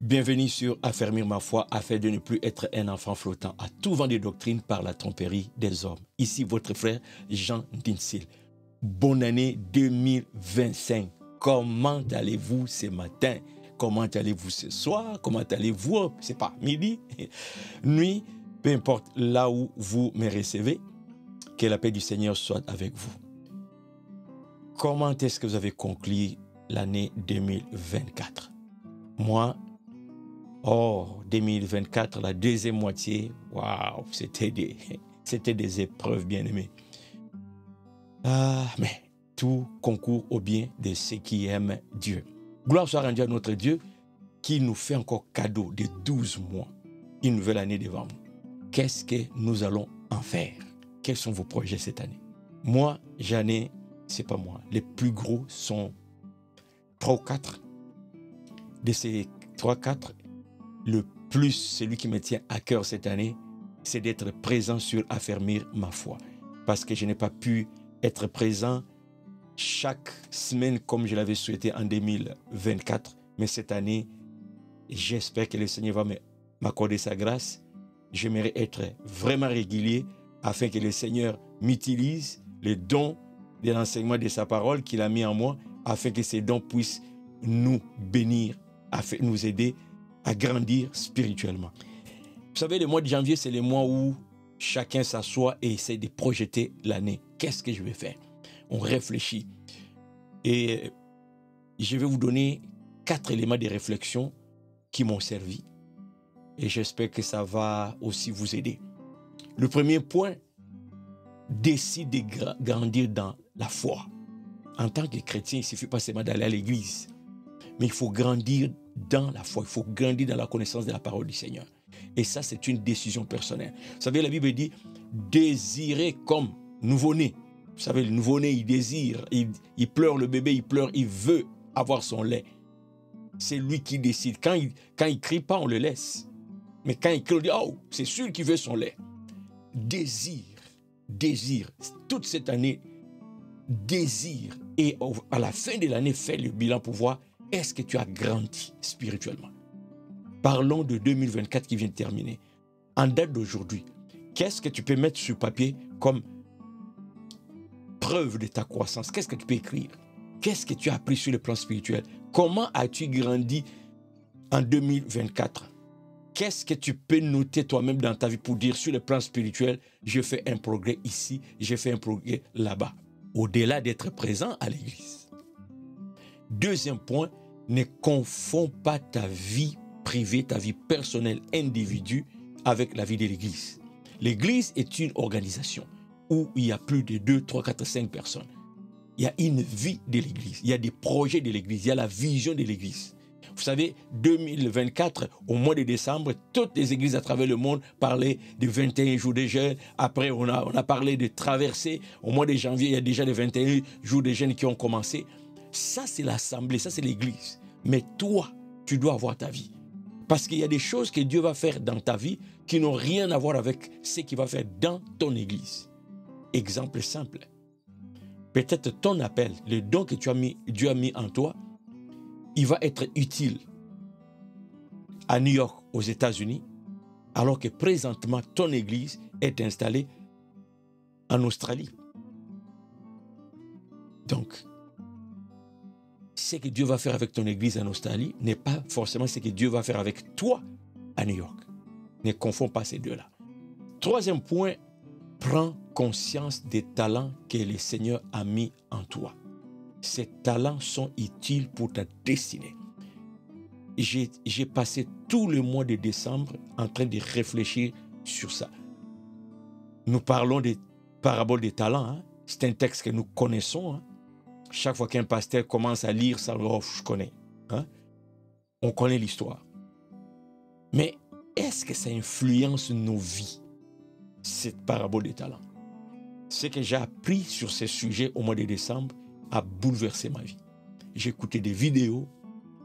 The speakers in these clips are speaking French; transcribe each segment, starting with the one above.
Bienvenue sur Affermir ma foi afin de ne plus être un enfant flottant à tout vent de doctrine par la tromperie des hommes. Ici votre frère Jean Dinsil. Bonne année 2025. Comment allez-vous ce matin? Comment allez-vous ce soir? Comment allez-vous? C'est pas midi, nuit, peu importe là où vous me recevez. Que la paix du Seigneur soit avec vous. Comment est-ce que vous avez conclu l'année 2024? Moi, 2024, la deuxième moitié, waouh, c'était des épreuves bien-aimées. Mais tout concourt au bien de ceux qui aiment Dieu. Gloire soit rendue à notre Dieu qui nous fait encore cadeau de 12 mois, une nouvelle année devant nous. Qu'est-ce que nous allons en faire? Quels sont vos projets cette année? Moi, les plus gros sont 3 ou 4. De ces 3-4, le plus, celui qui me tient à cœur cette année, c'est d'être présent sur Affermir ma foi. Parce que je n'ai pas pu être présent chaque semaine comme je l'avais souhaité en 2024. Mais cette année, j'espère que le Seigneur va m'accorder sa grâce. J'aimerais être vraiment régulier afin que le Seigneur m'utilise les dons de l'enseignement de sa parole qu'il a mis en moi, afin que ces dons puissent nous bénir, afin de nous aider à grandir spirituellement. Vous savez, le mois de janvier, c'est le mois où chacun s'assoit et essaie de projeter l'année. Qu'est-ce que je vais faire? On réfléchit. Et je vais vous donner 4 éléments de réflexion qui m'ont servi. Et j'espère que ça va aussi vous aider. Le premier point, décide de grandir dans la foi. En tant que chrétien, il ne suffit pas seulement d'aller à l'église, mais il faut grandir dans la foi, il faut grandir dans la connaissance de la parole du Seigneur. Et ça, c'est une décision personnelle. Vous savez, la Bible dit, désirez comme nouveau-né. Vous savez, le nouveau-né, il désire, il pleure, le bébé, il pleure, il veut avoir son lait. C'est lui qui décide. Quand il crie pas, on le laisse. Mais quand il crie, on dit, oh, c'est sûr qu'il veut son lait. Désire, toute cette année, désire. Et à la fin de l'année, fais le bilan pour voir est-ce que tu as grandi spirituellement. Parlons de 2024 qui vient de terminer. En date d'aujourd'hui, qu'est-ce que tu peux mettre sur papier comme preuve de ta croissance? Qu'est-ce que tu peux écrire? Qu'est-ce que tu as appris sur le plan spirituel? Comment as-tu grandi en 2024? Qu'est-ce que tu peux noter toi-même dans ta vie pour dire sur le plan spirituel, je fais un progrès ici, je fais un progrès là-bas, au-delà d'être présent à l'église. Deuxième point, ne confonds pas ta vie privée, ta vie personnelle, individu avec la vie de l'église. L'église est une organisation où il y a plus de 2, 3, 4, 5 personnes. Il y a une vie de l'église, il y a des projets de l'église, il y a la vision de l'église. Vous savez, 2024, au mois de décembre, toutes les églises à travers le monde parlaient de 21 jours de jeûne. Après, on a parlé de traversée. Au mois de janvier, il y a déjà les 21 jours de jeûne qui ont commencé. Ça, c'est l'assemblée, ça, c'est l'église. Mais toi, tu dois avoir ta vie. Parce qu'il y a des choses que Dieu va faire dans ta vie qui n'ont rien à voir avec ce qu'il va faire dans ton église. Exemple simple. Peut-être ton appel, le don que Dieu a mis en toi, il va être utile à New York, aux États-Unis, alors que présentement, ton église est installée en Australie. Donc, ce que Dieu va faire avec ton église en Australie n'est pas forcément ce que Dieu va faire avec toi à New York. Ne confonds pas ces deux-là. Troisième point, prends conscience des talents que le Seigneur a mis en toi. Ces talents sont utiles pour ta destinée. J'ai passé tout le mois de décembre en train de réfléchir sur ça. Nous parlons des paraboles des talents. Hein? C'est un texte que nous connaissons. Hein? Chaque fois qu'un pasteur commence à lire ça, je connais. Hein? On connaît l'histoire. Mais est-ce que ça influence nos vies, cette parabole des talents? Ce que j'ai appris sur ce sujet au mois de décembre a bouleversé ma vie. J'ai écouté des vidéos,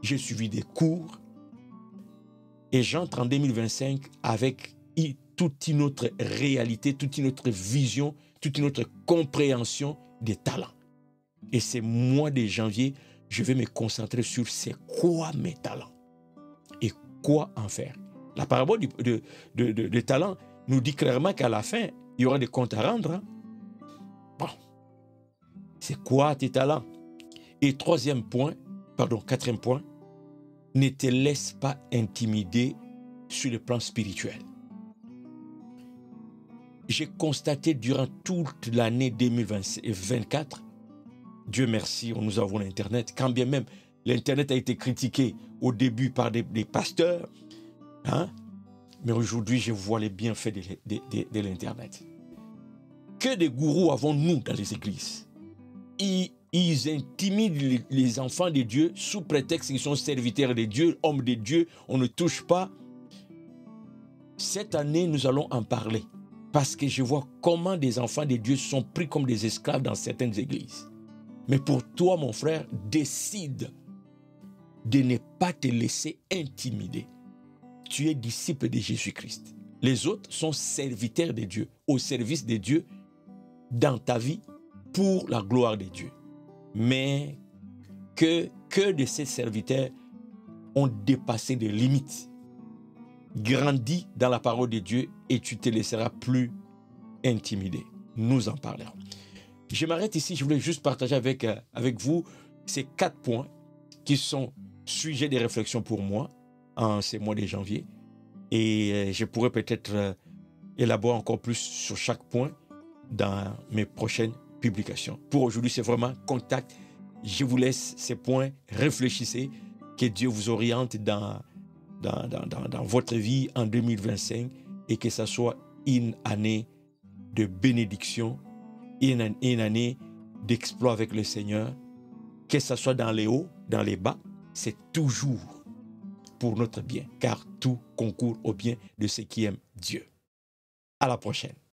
j'ai suivi des cours et j'entre en 2025 avec toute une autre réalité, toute une autre vision, toute une autre compréhension des talents. Et ce mois de janvier, je vais me concentrer sur c'est quoi mes talents. et quoi en faire. La parabole de talent nous dit clairement qu'à la fin, il y aura des comptes à rendre. Hein? Bon, c'est quoi tes talents? Et quatrième point, ne te laisse pas intimider sur le plan spirituel. J'ai constaté durant toute l'année 2024, Dieu merci, nous avons l'Internet, quand bien même l'Internet a été critiqué au début par des pasteurs, hein, mais aujourd'hui je vois les bienfaits de l'Internet. Que des gourous avons-nous dans les églises? Ils intimident les enfants de Dieu sous prétexte qu'ils sont serviteurs de Dieu, hommes de Dieu, on ne touche pas. Cette année, nous allons en parler parce que je vois comment des enfants de Dieu sont pris comme des esclaves dans certaines églises. Mais pour toi, mon frère, décide de ne pas te laisser intimider. Tu es disciple de Jésus-Christ. Les autres sont serviteurs de Dieu, au service de Dieu dans ta vie pour la gloire de Dieu. Mais que de ces serviteurs ont dépassé des limites. Grandis dans la parole de Dieu et tu te laisseras plus intimider. Nous en parlerons. Je m'arrête ici, je voulais juste partager avec vous ces 4 points qui sont sujets de réflexion pour moi en ces mois de janvier. Et je pourrais peut-être élaborer encore plus sur chaque point dans mes prochaines publications. Pour aujourd'hui, c'est vraiment contact. Je vous laisse ces points, réfléchissez, que Dieu vous oriente dans votre vie en 2025 et que ça soit une année de bénédiction, une année d'exploit avec le Seigneur, que ça soit dans les hauts, dans les bas, c'est toujours pour notre bien, car tout concourt au bien de ceux qui aiment Dieu. À la prochaine.